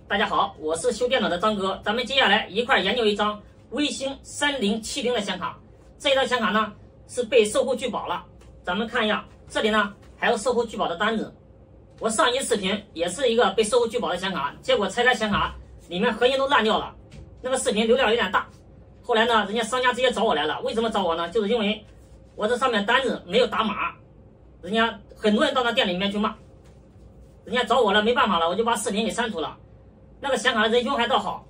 大家好，我是修电脑的张哥，咱们接下来一块研究一张微星3070的显卡。这张显卡呢是被售后拒保了，咱们看一下，这里呢还有售后拒保的单子。我上一视频也是一个被售后拒保的显卡，结果拆开显卡里面核心都烂掉了，那个视频流量有点大。后来呢，人家商家直接找我来了，为什么找我呢？就是因为我这上面单子没有打码，人家很多人到那店里面去骂，人家找我了，没办法了，我就把视频给删除了。那个显卡的仁兄还倒好，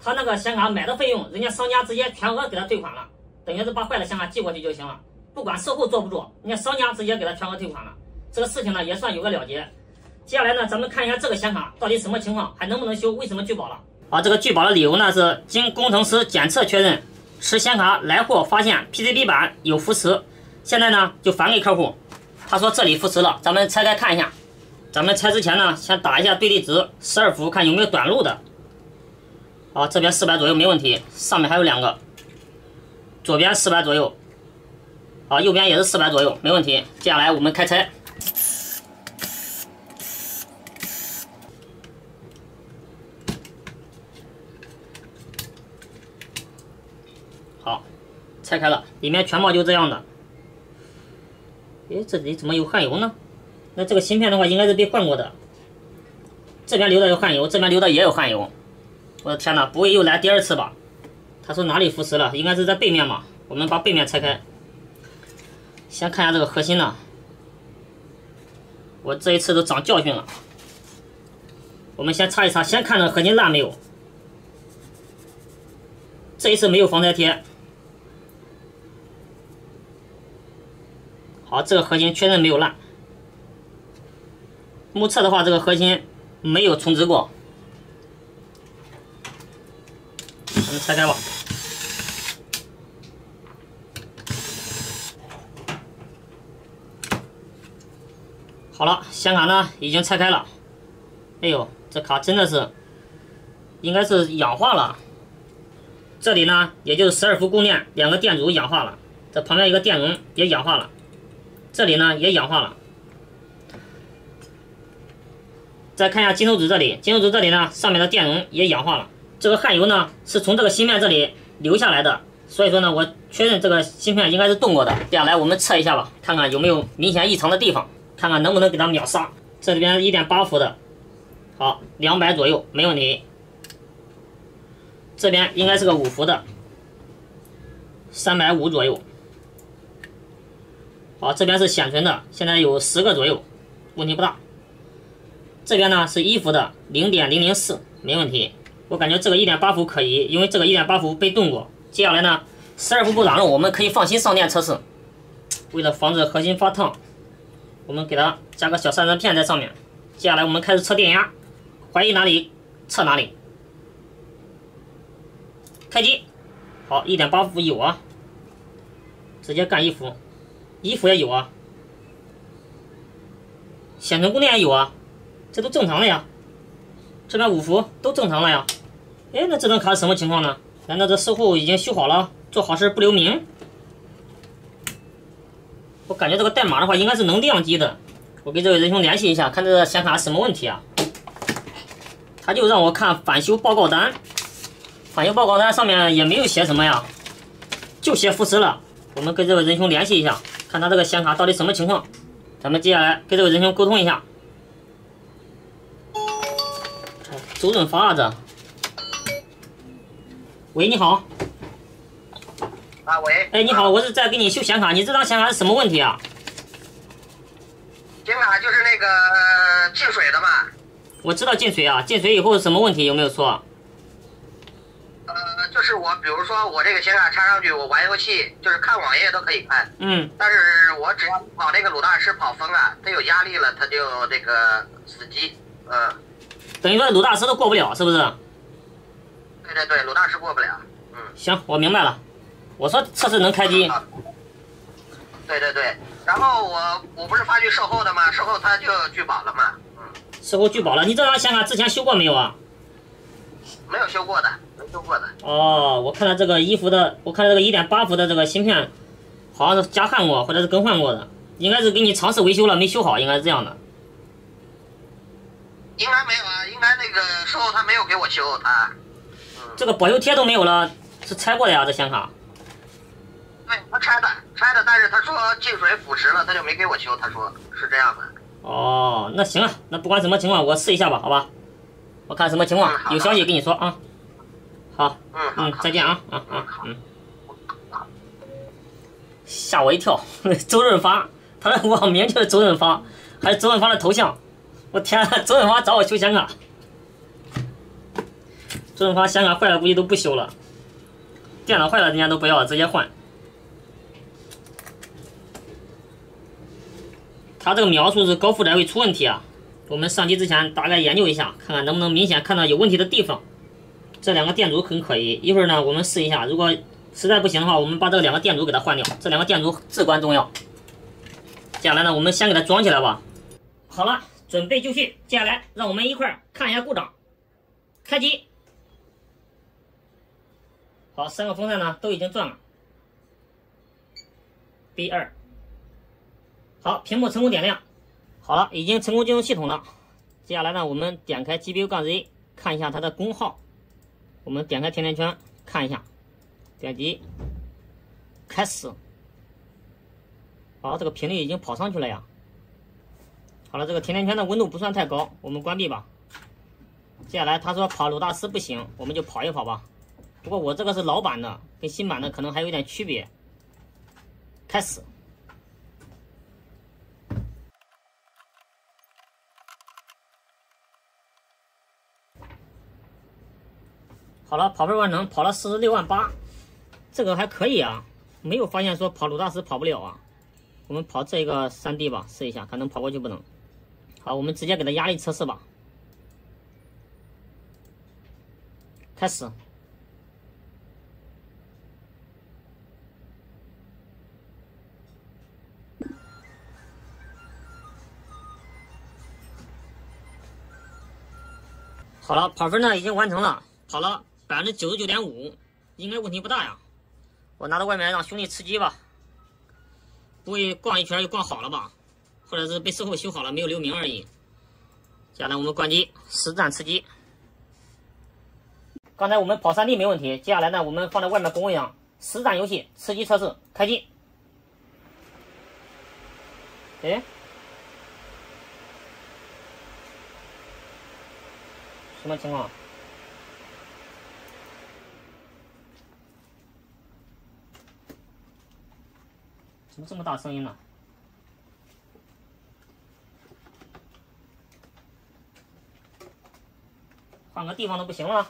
他那个显卡买的费用，人家商家直接全额给他退款了，等于是把坏的显卡寄过去就行了，不管售后做不做，人家商家直接给他全额退款了。这个事情呢也算有个了结。接下来呢，咱们看一下这个显卡到底什么情况，还能不能修，为什么拒保了？好，这个拒保的理由呢是经工程师检测确认，持显卡来货发现 PCB 板有腐蚀，现在呢就返给客户。他说这里腐蚀了，咱们拆开看一下。咱们拆之前呢，先打一下对立值，12伏，看有没有短路的。好，这边400左右没问题，上面还有2个，左边400左右，好，右边也是400左右，没问题。接下来我们开拆。好，拆开了，里面全貌就这样的。诶，这里怎么有焊油呢？那这个芯片的话，应该是被换过的。这边流的有焊油，这边流的也有焊油。我的天哪，不会又来第2次吧？他说哪里腐蚀了？应该是在背面嘛。我们把背面拆开，先看一下这个核心呢。我这一次都长教训了。我们先擦一擦，先看这个核心烂没有。这一次没有防拆贴。好，这个核心确认没有烂。目测的话，这个核心没有充值过。咱们拆开吧。好了，显卡呢已经拆开了。哎呦，这卡真的是，应该是氧化了。这里呢，也就是12伏供电2个电阻氧化了，这旁边一个电容也氧化了，这里呢也氧化了。再看一下金属纸这里，金属纸这里呢，上面的电容也氧化了。这个焊油呢，是从这个芯片这里流下来的，所以说呢，我确认这个芯片应该是动过的。接下来我们测一下吧，看看有没有明显异常的地方，看看能不能给它秒杀。这里边1.8伏的，好，200左右，没问题。这边应该是个5伏的，350左右。好，这边是显存的，现在有10个左右，问题不大。这边呢是1伏的0.004，没问题。我感觉这个1.8伏可以，因为这个1.8伏被动过。接下来呢，12伏不短路，我们可以放心上电测试。为了防止核心发烫，我们给它加个小散热片在上面。接下来我们开始测电压，怀疑哪里测哪里。开机，好，1.8伏有啊，直接干1伏，1伏也有啊，显存供电也有啊。这都正常了呀，这边5伏都正常了呀。哎，那这张卡是什么情况呢？难道这售后已经修好了，做好事不留名？我感觉这个代码的话应该是能亮机的。我跟这位仁兄联系一下，看这个显卡什么问题啊？他就让我看返修报告单，返修报告单上面也没有写什么呀，就写腐蚀了。我们跟这位仁兄联系一下，看他这个显卡到底什么情况。咱们接下来跟这位仁兄沟通一下。周润发啊这。喂，你好。啊，喂。哎，你好，我是在给你修显卡，你这张显卡是什么问题啊？显卡就是那个进水的嘛。我知道进水啊，进水以后是什么问题？有没有说？就是我，比如说我这个显卡插上去，我玩游戏，就是看网页都可以看。嗯。但是我只要跑那个鲁大师跑疯啊，它有压力了，它就这个死机。等于说鲁大师都过不了，是不是？对对对，鲁大师过不了。行，我明白了。我说测试能开机。对对对，然后我不是发去售后的吗？售后他就拒保了嘛。售后拒保了。你这张显卡之前修过没有啊？没有修过的，没修过的。哦，我看到这个1伏的，我看到这个1.8伏的这个芯片，好像是加焊过或者是更换过的，应该是给你尝试维修了没修好，应该是这样的。应该没有啊，因应该那个售后他没有给我修，他。这个保修贴都没有了，是拆过的呀？这显卡？对，他拆的，但是他说进水腐蚀了，他就没给我修，他说是这样的。哦，那行啊，那不管什么情况，我试一下吧，好吧？我看什么情况，有消息跟你说啊。好，再见啊，吓我一跳，周润发，他的网名就是周润发，还是周润发的头像，我天啊，周润发找我修显卡，周润发显卡坏了估计都不修了，电脑坏了人家都不要，直接换。他这个描述是高负载会出问题啊，我们上机之前大概研究一下，看看能不能明显看到有问题的地方。这两个电阻很可以，一会儿呢我们试一下，如果实在不行的话，我们把这两个电阻给它换掉，这两个电阻至关重要。接下来呢，我们先给它装起来吧。好了，准备就绪，接下来让我们一块儿看一下故障。开机。好，3个风扇呢都已经转了。B2。好，屏幕成功点亮。好了，已经成功进入系统了。接下来呢，我们点开 GPU-A 看一下它的功耗。我们点开甜甜圈看一下，点击开始。好，这个频率已经跑上去了呀。好了，这个甜甜圈的温度不算太高，我们关闭吧。接下来他说跑鲁大师不行，我们就跑一跑吧。不过我这个是老版的，跟新版的可能还有点区别。开始。好了，跑分完成，跑了46万8，这个还可以啊，没有发现说跑鲁大师跑不了啊。我们跑这个3D 吧，试一下，看能跑过去不能。好，我们直接给它压力测试吧。开始。好了，跑分呢已经完成了，跑了99.5%，应该问题不大呀。我拿到外面让兄弟吃鸡吧，不会逛一圈就逛好了吧？或者是被售后修好了没有留名而已。接下来我们关机，实战吃鸡。刚才我们跑3D 没问题，接下来呢，我们放在外面供养实战游戏吃鸡测试，开机。哎，什么情况？怎么这么大声音呢？换个地方都不行了。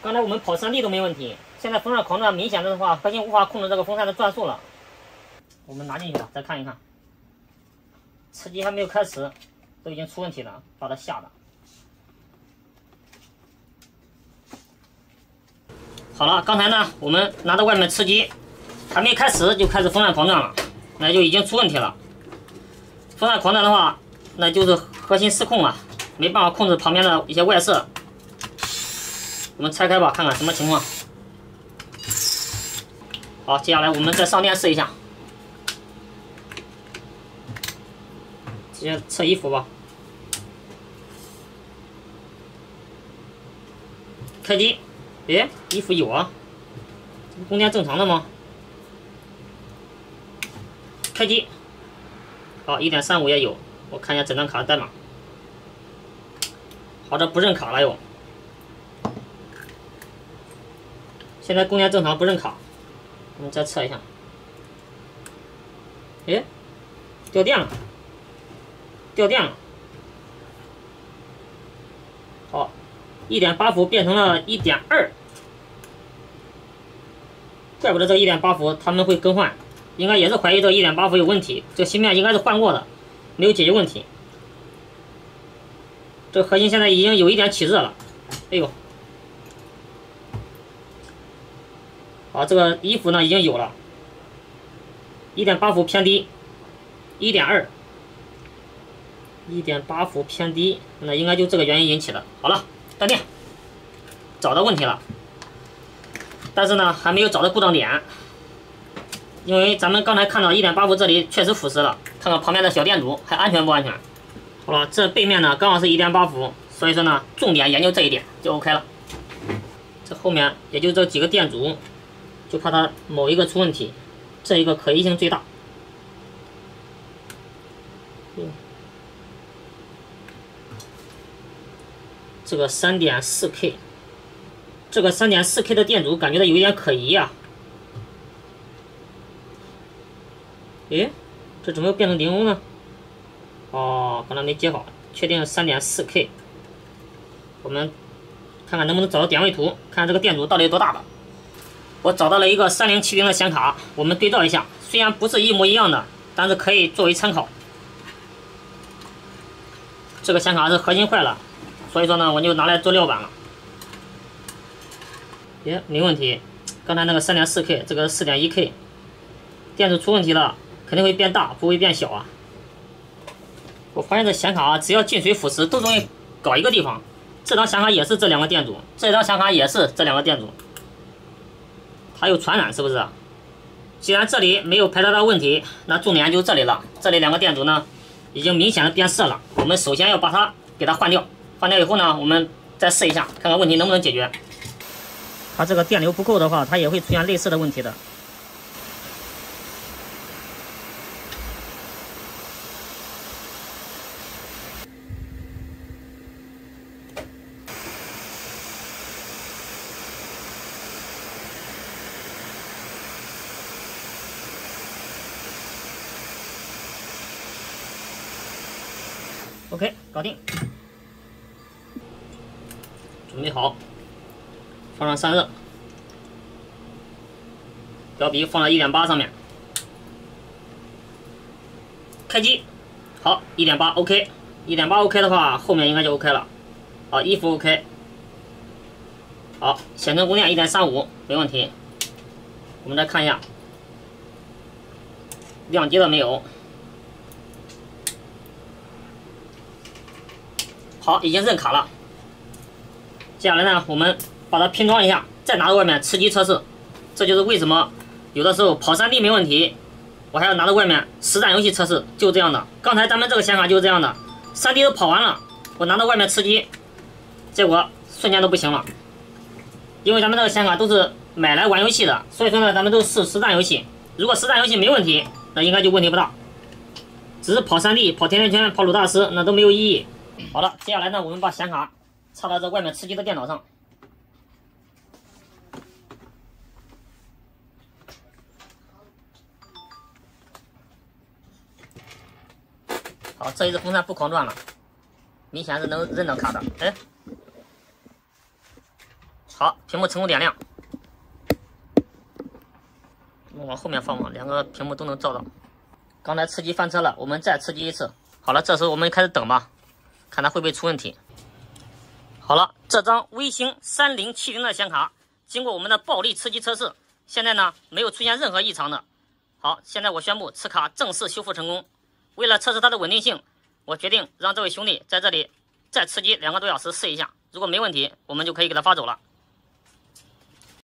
刚才我们跑3D 都没问题，现在风扇狂转明显的话，核心无法控制这个风扇的转速了。我们拿进去吧，再看一看。吃鸡还没有开始，都已经出问题了，把它吓的。好了，刚才呢，我们拿到外面吃鸡，还没开始就开始风扇狂转了，那就已经出问题了。风扇狂转的话，那就是核心失控了，没办法控制旁边的一些外设。我们拆开吧，看看什么情况。好，接下来我们再上电试一下，直接测衣服吧。开机。哎，衣服有啊，这不供电正常的吗？开机，好，1.35也有，我看一下整张卡的代码。好，这不认卡了又。现在供电正常，不认卡。我们再测一下。哎，掉电了，掉电了。好。1.8伏变成了1.2，怪不得这个1.8伏他们会更换，应该也是怀疑这1.8伏有问题，这个芯片应该是换过的，没有解决问题。这个核心现在已经有一点起热了，哎呦，好，这个衣服呢已经有了，1.8伏偏低，1.2。1.8伏偏低，那应该就这个原因引起的。好了。断电，找到问题了，但是呢还没有找到故障点。因为咱们刚才看到 1.8 伏这里确实腐蚀了，看看旁边的小电阻还安全不安全。好了，这背面呢刚好是 1.8 伏，所以说呢重点研究这一点就 OK 了。这后面也就这几个电阻，就怕它某一个出问题，这一个可疑性最大。这个 3.4K， 这个 3.4K 的电阻感觉到有一点可疑呀。诶，这怎么又变成0欧呢？哦，刚才没接好，确定 3.4K。我们看看能不能找到点位图，看这个电阻到底有多大吧。我找到了一个3070的显卡，我们对照一下，虽然不是一模一样的，但是可以作为参考。这个显卡是核心坏了，所以说呢，我就拿来做料板了。也没问题，刚才那个 3.4K， 这个 4.1K， 电阻出问题了，肯定会变大，不会变小啊。我发现这显卡啊，只要进水腐蚀，都容易搞一个地方。这张显卡也是这两个电阻，这张显卡也是这两个电阻，它有传染是不是？既然这里没有排查到问题，那重点就这里了。这里两个电阻呢，已经明显的变色了。我们首先要把它给它换掉，换掉以后呢，我们再试一下，看看问题能不能解决。它这个电流不够的话，它也会出现类似的问题的。OK， 搞定，准备好，放上散热，表笔放在 1.8 上面，开机，好 1.8 OK， 1.8 OK 的话，后面应该就 OK 了，好1伏 OK， 好显存供电 1.35 没问题，我们再看一下，亮机了没有？好，已经认卡了。接下来呢，我们把它拼装一下，再拿到外面吃鸡测试。这就是为什么有的时候跑3D 没问题，我还要拿到外面实战游戏测试，就这样的。刚才咱们这个显卡就是这样的，3D 都跑完了，我拿到外面吃鸡，结果瞬间都不行了。因为咱们这个显卡都是买来玩游戏的，所以说呢，咱们都试实战游戏。如果实战游戏没问题，那应该就问题不大。只是跑3D、跑甜甜圈、跑鲁大师，那都没有意义。好了，接下来呢，我们把显卡插到这外面吃鸡的电脑上。好，这一次风扇不狂转了，明显是能认到卡的。哎，好，屏幕成功点亮。我们往后面放放，两个屏幕都能照到。刚才吃鸡翻车了，我们再吃鸡一次。好了，这时候我们开始等吧。看它会不会出问题。好了，这张微星3070的显卡经过我们的暴力吃鸡测试，现在呢没有出现任何异常的。好，现在我宣布此卡正式修复成功。为了测试它的稳定性，我决定让这位兄弟在这里再吃鸡2个多小时试一下，如果没问题，我们就可以给他发走了。